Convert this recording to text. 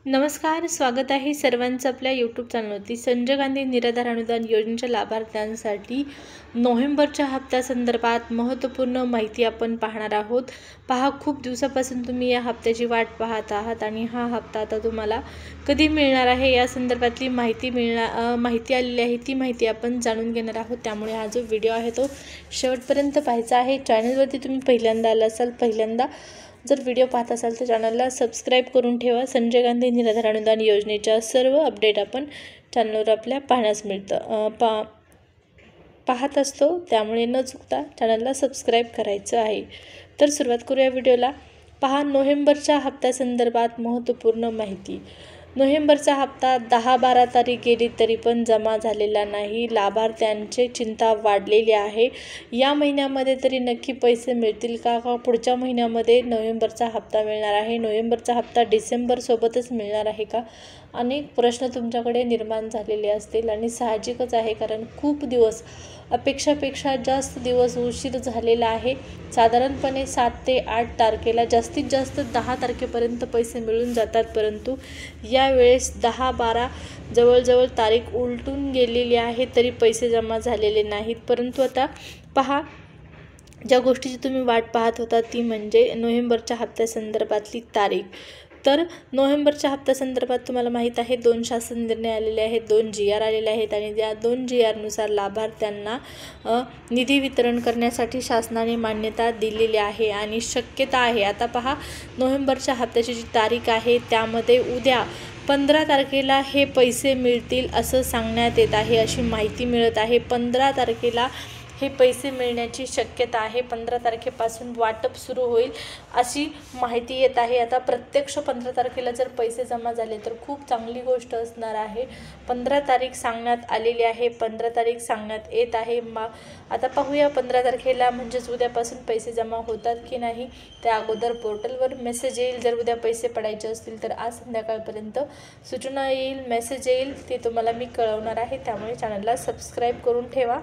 नमस्कार, स्वागत आहे सर्वांचं आपल्या यूट्यूब चॅनलवरती। संजय गांधी निराधार अनुदान योजनेच्या लाभार्थ्यांसाठी नोव्हेंबरच्या हप्त्यासंदर्भात महत्त्वपूर्ण माहिती आपण पाहणार आहोत। पहा, खूप दिवसापासून तुम्ही या हप्त्याची वाट पाहत आहात आणि हा हप्ता आता तुम्हाला कधी मिळणार आहे या संदर्भातली माहिती आलेली आहे। ती माहिती आपण जाणून घेणार आहोत, त्यामुळे हा जो व्हिडिओ आहे तो शेवटपर्यंत पाहायचा आहे। चॅनलवरती तुम्ही पहिल्यांदा आला असाल, जर व्हिडिओ पाहत असाल तर चॅनलला सबस्क्राईब करून ठेवा। संजय गांधी निराधार अनुदान योजनेच्या सर्व अपडेट आपण चॅनलवर आपल्या पाहण्यास मिळतं पाहत असतो, त्यामुळे न चुकता चॅनलला सबस्क्राईब करायचं आहे। तर सुरुवात करूया व्हिडिओला। पहा, नोव्हेंबरच्या हप्त्यासंदर्भात महत्त्वपूर्ण माहिती। नोव्हेंबरचा हप्ता 10-12 तारीख गेली तरी पण जमा झालेला नाही। लाभार्थ्यांची चिंता वाढलेली आहे। या महिन्यामध्ये तरी नक्की पैसे मिळतील का पुढच्या महिन्यामध्ये नोव्हेंबरचा हप्ता मिळणार आहे? नोव्हेंबरचा हप्ता डिसेंबरसोबतच मिळणार आहे का? अनेक प्रश्न तुमच्याकडे निर्माण झालेले असतील आणि साहजिकच आहे, कारण खूप दिवस, अपेक्षापेक्षा जास्त दिवस उशीर झालेला आहे। साधारणपणे 7 ते 8 तारखेला, जास्तीत जास्त 10 तारखेपर्यंत पैसे मिळून जातात, परंतु यावेळेस 10-12 जवळजवळ तारीख उलटून गेलेली आहे तरी पैसे जमा झालेले नाहीत। परंतु आता पहा, ज्या गोष्टीची तुम्ही वाट पाहत होता ती म्हणजे नोव्हेंबरच्या हप्त्यासंदर्भातली तारीख। तर नोव्हेंबरच्या हप्त्यासंदर्भात तुम्हाला माहीत आहे 2 शासन निर्णय आलेले आहेत, 2 GR आलेले आहेत आणि त्या 2 GRनुसार लाभार्थ्यांना निधी वितरण करण्यासाठी शासनाने मान्यता दिलेली आहे आणि शक्यता आहे। आता पहा, नोव्हेंबरच्या हप्त्याची जी तारीख आहे त्यामध्ये उद्या 15 तारखेला हे पैसे मिळतील असं सांगण्यात येत आहे, अशी माहिती मिळत आहे। 15 तारखेला हे पैसे मिळण्याची शक्यता आहे। 15 तारखेपासून वाटप सुरू होईल अशी माहिती येत आहे। आता प्रत्यक्ष 15 तारखेला जर पैसे जमा झाले तर खूप चांगली गोष्ट असणार आहे। 15 तारीख सांगण्यात आलेली आहे, 15 तारीख सांगण्यात येत आहे। आता पाहूया 15 तारखेला म्हणजेच उद्यापासून पैसे जमा होतात की नाही। त्या अगोदर पोर्टलवर मेसेज येईल, जर उद्या पैसे पडायचे असतील तर आज संध्याकाळपर्यंत सूचना येईल, मेसेज येईल, ते तुम्हाला मी कळवणार आहे, त्यामुळे चॅनलला सबस्क्राईब करून ठेवा।